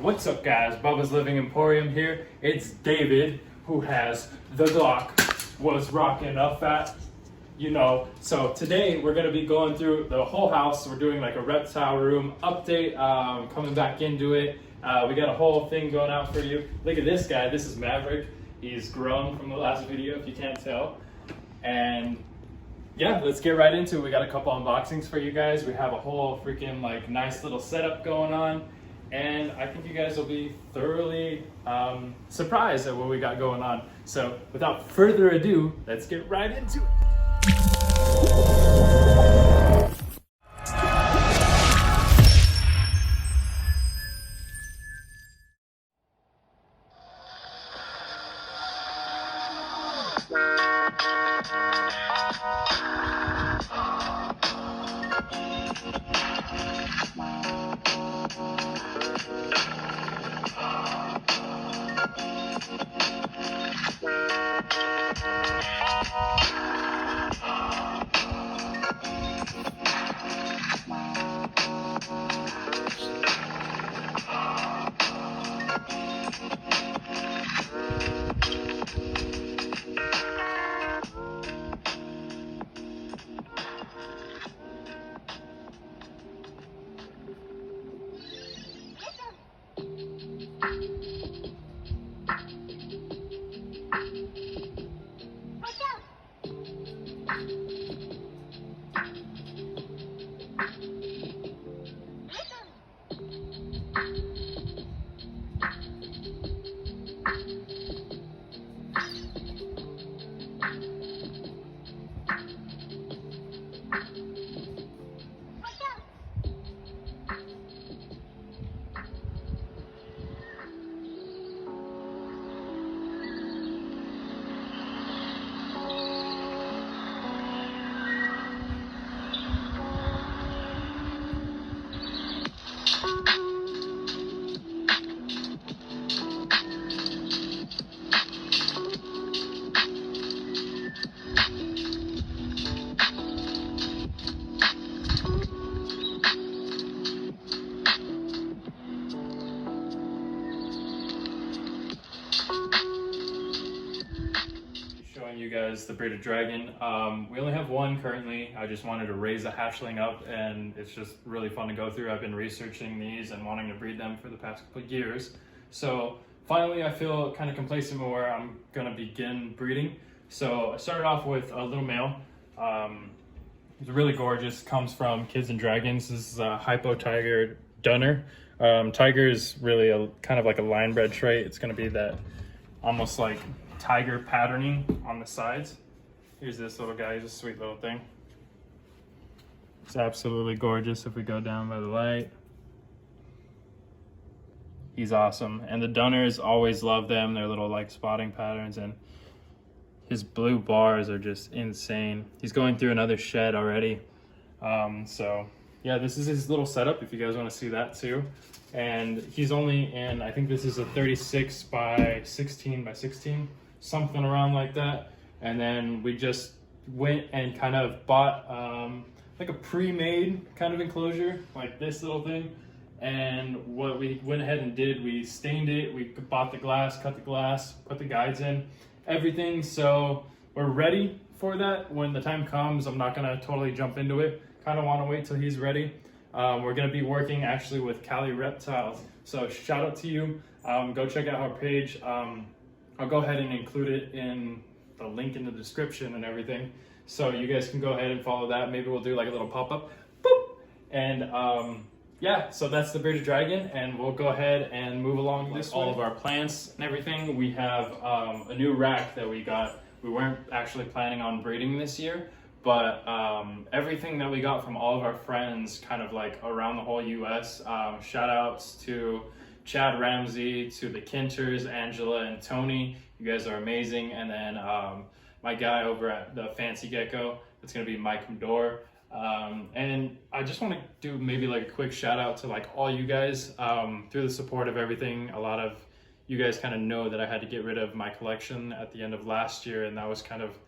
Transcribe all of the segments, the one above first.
What's up guys, Bubba's Living Emporium here. It's David who has the Glock, was rocking a fat, you know. So today we're gonna be going through the whole house. We're doing like a reptile room update, coming back into it. We got a whole thing going out for you. Look at this guy, this is Maverick. He's grown from the last video if you can't tell. And yeah, let's get right into it. We got a couple unboxings for you guys. We have a whole freaking like nice little setup going on. And I think you guys will be thoroughly surprised at what we got going on. So without further ado, let's get right into it. You guys the bearded dragon. We only have one currently. I just wanted to raise a hatchling up and it's just really fun to go through. I've been researching these and wanting to breed them for the past couple of years. So finally I feel kind of complacent where I'm gonna begin breeding. So I started off with a little male. He's really gorgeous, comes from Kids and Dragons. This is a hypo tiger dunner. Tiger is really a kind of like a line bred trait. It's gonna be that almost like tiger patterning on the sides. Here's this little guy, he's a sweet little thing. It's absolutely gorgeous if we go down by the light. He's awesome. And the dunners always love them, their little like spotting patterns, and his blue bars are just insane. He's going through another shed already. So yeah, this is his little setup if you guys want to see that too. And he's only in, I think this is a 36 by 16 by 16. Something around like that. And then we just went and kind of bought like a pre-made kind of enclosure, like this little thing. And what we went ahead and did, we stained it, we bought the glass, cut the glass, put the guides in, everything. So we're ready for that when the time comes. I'm not gonna totally jump into it. Kind of want to wait till he's ready. We're gonna be working actually with Cali Reptiles. So shout out to you. Go check out our page. I'll go ahead and include it in the link in the description and everything. So you guys can go ahead and follow that. Maybe we'll do like a little pop-up. Boop! And yeah, so that's the bearded dragon. And we'll go ahead and move along this all of our plants and everything. We have a new rack that we got. We weren't actually planning on breeding this year, but everything that we got from all of our friends kind of like around the whole US. Shout outs to Chad Ramsey, to the Kinters, Angela and Tony. You guys are amazing. And then my guy over at the Fancy Gecko, it's gonna be Mike Medor. And I just want to do maybe like a quick shout out to like all you guys through the support of everything. A lot of you guys kind of know that I had to get rid of my collection at the end of last year, and that was kind of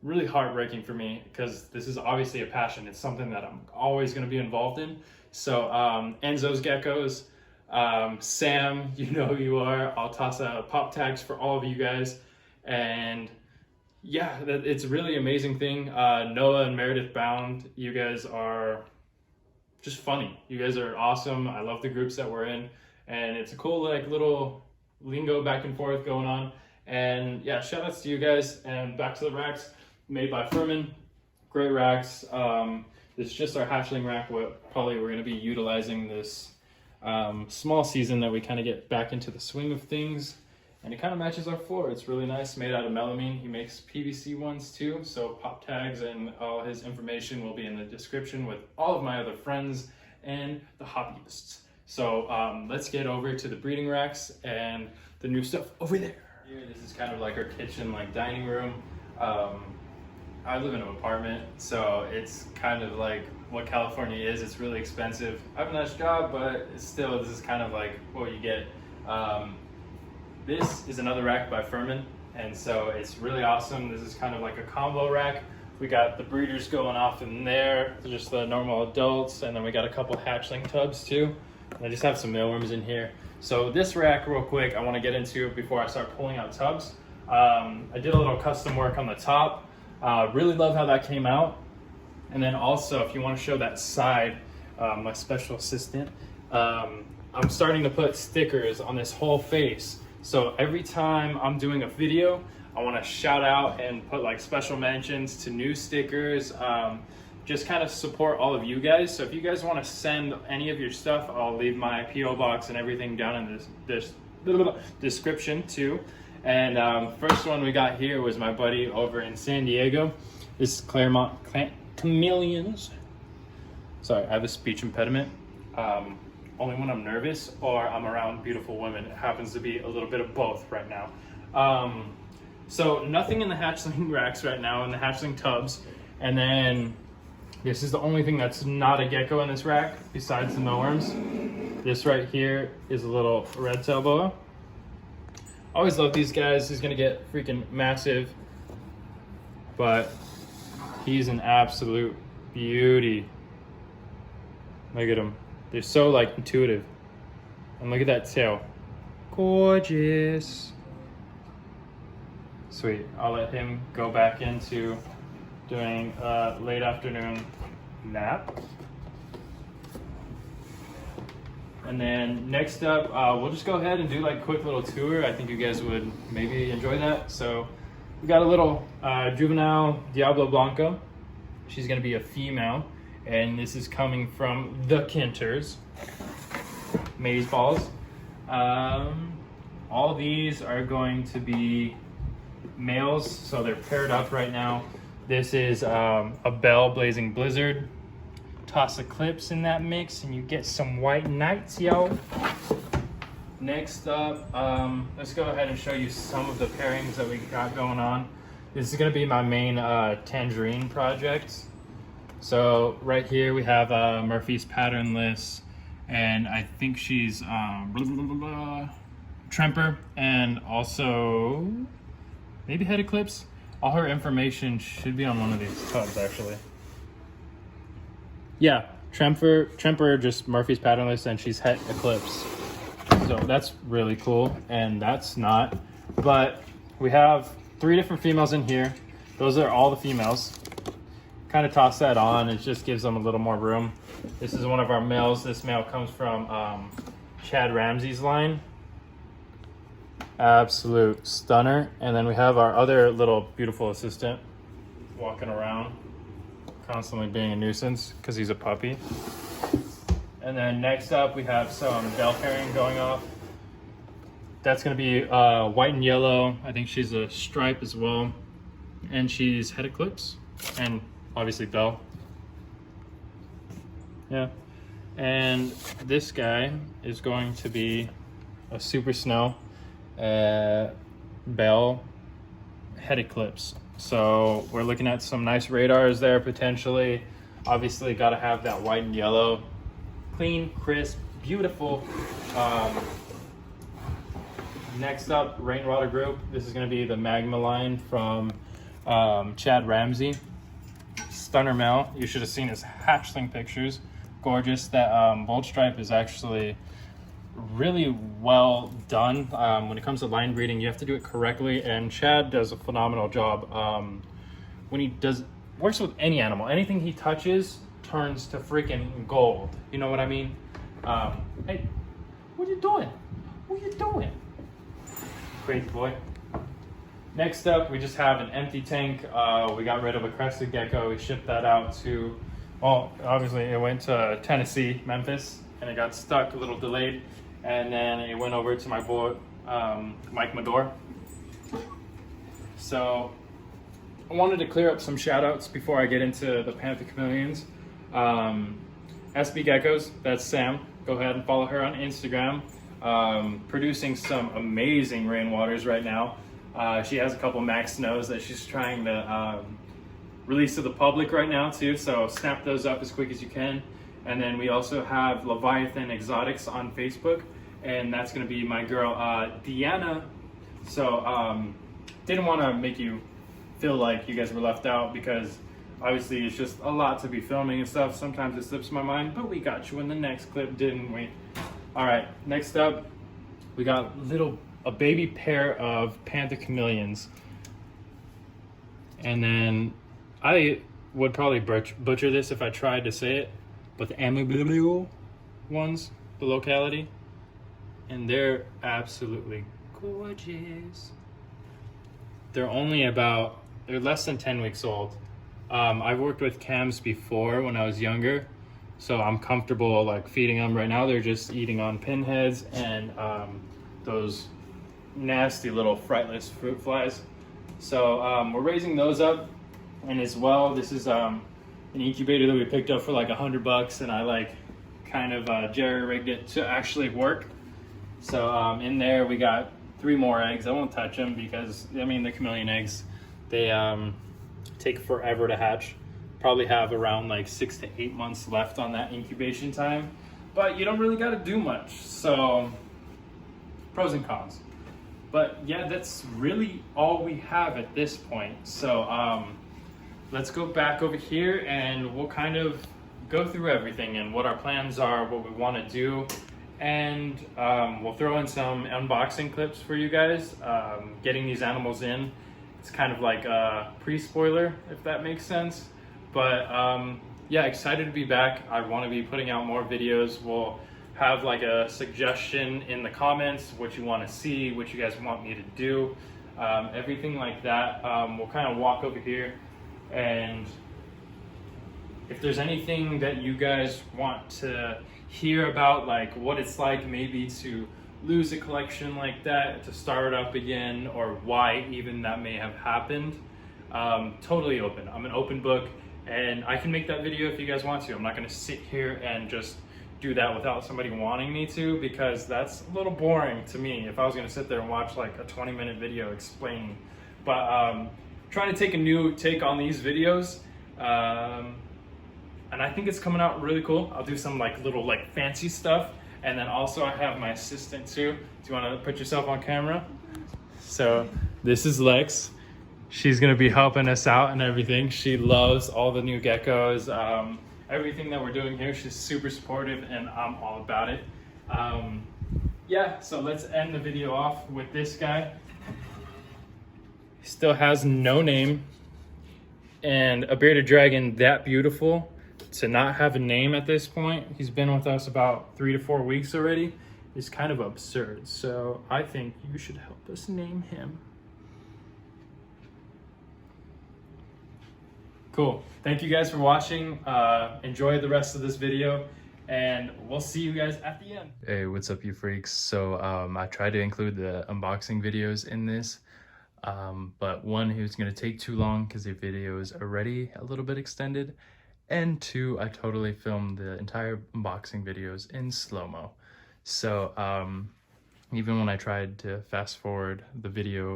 really heartbreaking for me because this is obviously a passion. It's something that I'm always going to be involved in. So Enzo's geckos, Sam, you know who you are. I'll toss out pop tags for all of you guys. And yeah, it's a really amazing thing. Noah and Meredith Bound, you guys are just funny. You guys are awesome. I love the groups that we're in. And it's a cool like little lingo back and forth going on. And yeah, shout outs to you guys. And back to the racks made by Furman. Great racks. It's just our hatchling rack. Probably we're going to be utilizing this small season that we kind of get back into the swing of things. And it kind of matches our floor. It's really nice, made out of melamine. He makes PVC ones too. So pop tags and all his information will be in the description with all of my other friends and the hobbyists. So let's get over to the breeding racks and the new stuff over there. Here, this is kind of like our kitchen, like dining room. I live in an apartment, so it's kind of like what California is. It's really expensive. I have a nice job, but still, this is kind of like what you get. This is another rack by Furman, and so it's really awesome. This is kind of like a combo rack. We got the breeders going off in there, just the normal adults, and then we got a couple hatchling tubs too. And I just have some mealworms in here. So this rack, real quick, I want to get into before I start pulling out tubs. I did a little custom work on the top. Really love how that came out. And then also, if you want to show that side, my special assistant, I'm starting to put stickers on this whole face. So every time I'm doing a video, I want to shout out and put like special mentions to new stickers. Just kind of support all of you guys. So if you guys want to send any of your stuff, I'll leave my PO box and everything down in this description too. And first one we got here was my buddy over in San Diego. This is Claremont Chameleons. Sorry, I have a speech impediment. Only when I'm nervous or I'm around beautiful women. It happens to be a little bit of both right now. So nothing in the hatchling racks right now, in the hatchling tubs. And then this is the only thing that's not a gecko in this rack besides the mealworms. This right here is a little red-tailed boa. Always love these guys. He's gonna get freaking massive, but he's an absolute beauty. Look at him. They're so like intuitive. And look at that tail. Gorgeous. Sweet. I'll let him go back into doing a late afternoon nap. And then next up, we'll just go ahead and do like a quick little tour. I think you guys would maybe enjoy that. So we got a little juvenile Diablo Blanco. She's gonna be a female. And this is coming from the Kinters. Maze balls. All these are going to be males, so they're paired up right now. This is a Bell Blazing Blizzard. Toss Eclipse in that mix and you get some white knights, yo. Next up, let's go ahead and show you some of the pairings that we got going on. This is gonna be my main tangerine project. So right here we have Murphy's Patternless, and I think she's Tremper, and also maybe Head Eclipse. All her information should be on one of these tubs, actually. Yeah, Tremper, just Murphy's Patternless, and she's Het Eclipse. So that's really cool, and that's not. But we have 3 different females in here. Those are all the females. Kind of toss that on, it just gives them a little more room. This is one of our males. This male comes from Chad Ramsey's line. Absolute stunner. And then we have our other little beautiful assistant walking around, constantly being a nuisance because he's a puppy. And then next up we have some bell pairing going off. That's going to be white and yellow. I think she's a stripe as well. And she's Het Eclipse. And obviously Bell. Yeah. And this guy is going to be a Super Snow Bell Het Eclipse. So we're looking at some nice radars there potentially. Obviously got to have that white and yellow. Clean, crisp, beautiful. Next up, Rainwater Group. This is going to be the Magma line from Chad Ramsey. Stunner male. You should have seen his hatchling pictures. Gorgeous. That bold stripe is actually really well done. When it comes to line breeding, you have to do it correctly, and Chad does a phenomenal job. When he works with any animal, anything he touches turns to freaking gold. You know what I mean? Hey, what are you doing? What are you doing? Crazy boy. Next up, we just have an empty tank. We got rid of a crested gecko. We shipped that out to, well, obviously it went to Tennessee, Memphis, and it got stuck, a little delayed. And then it went over to my boy, Mike Medor. So I wanted to clear up some shout outs before I get into the Panther chameleons. SB Geckos, that's Sam. Go ahead and follow her on Instagram. Producing some amazing rainwaters right now. She has a couple max snows that she's trying to release to the public right now too, so snap those up as quick as you can. And then we also have Leviathan Exotics on Facebook, and that's going to be my girl Deanna. So didn't want to make you feel like you guys were left out, because obviously it's just a lot to be filming and stuff. Sometimes it slips my mind, but we got you in the next clip, didn't we? All right, next up, we got a baby pair of Panther chameleons. And then I would probably butcher this if I tried to say it, but the Amabilio ones, the locality, and they're absolutely gorgeous. They're less than 10 weeks old. I've worked with cams before when I was younger, so I'm comfortable like feeding them. Right now they're just eating on pinheads and those nasty little frightless fruit flies. So we're raising those up, and as well, this is an incubator that we picked up for like $100, and I like kind of jerry-rigged it to actually work. So in there we got 3 more eggs. I won't touch them because, I mean, the chameleon eggs, they take forever to hatch. Probably have around like 6 to 8 months left on that incubation time, but you don't really got to do much. So pros and cons. But yeah, that's really all we have at this point. So let's go back over here and we'll kind of go through everything and what our plans are, what we want to do. And we'll throw in some unboxing clips for you guys. Getting these animals in, it's kind of like a pre-spoiler, if that makes sense. But yeah, excited to be back. I want to be putting out more videos. We'll have like a suggestion in the comments, what you want to see, what you guys want me to do, everything like that. We'll kind of walk over here, and if there's anything that you guys want to hear about, like what it's like maybe to lose a collection like that, to start up again, or why even that may have happened, totally open. I'm an open book, and I can make that video if you guys want to. I'm not going to sit here and just do that without somebody wanting me to, because that's a little boring to me if I was going to sit there and watch like a 20-minute video explaining. But trying to take a new take on these videos, and I think it's coming out really cool. I'll do some like little like fancy stuff, and then also I have my assistant too. Do you want to put yourself on camera? So this is Lex. She's gonna be helping us out and everything. She loves all the new geckos, everything that we're doing here. She's super supportive, and I'm all about it. Yeah, so let's end the video off with this guy. He still has no name, and a bearded dragon that beautiful to not have a name at this point. He's been with us about 3 to 4 weeks already. Is kind of absurd. So I think you should help us name him. Cool. Thank you guys for watching. Enjoy the rest of this video, and we'll see you guys at the end. Hey, what's up, you freaks? So I tried to include the unboxing videos in this, but one, it was going to take too long because the video is already a little bit extended, and 2, I totally filmed the entire unboxing videos in slow-mo. So even when I tried to fast forward the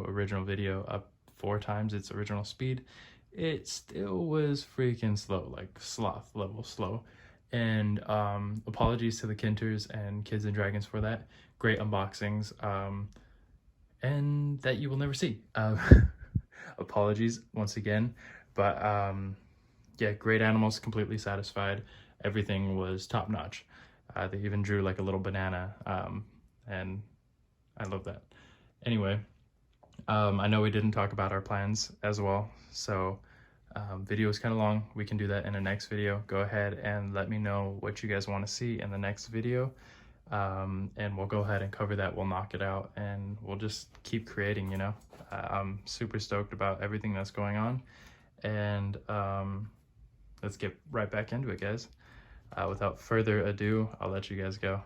original video up 4 times its original speed, it still was freaking slow, like sloth level slow. And apologies to the Kinters and Kids and Dragons for that. Great unboxings, and that you will never see. Apologies once again, but yeah, great animals, completely satisfied. Everything was top notch. They even drew like a little banana, and I love that. Anyway, I know we didn't talk about our plans as well, so video is kind of long. We can do that in the next video. Go ahead and let me know what you guys want to see in the next video, and we'll go ahead and cover that. We'll knock it out and we'll just keep creating, you know. I'm super stoked about everything that's going on, and let's get right back into it, guys. Without further ado, I'll let you guys go.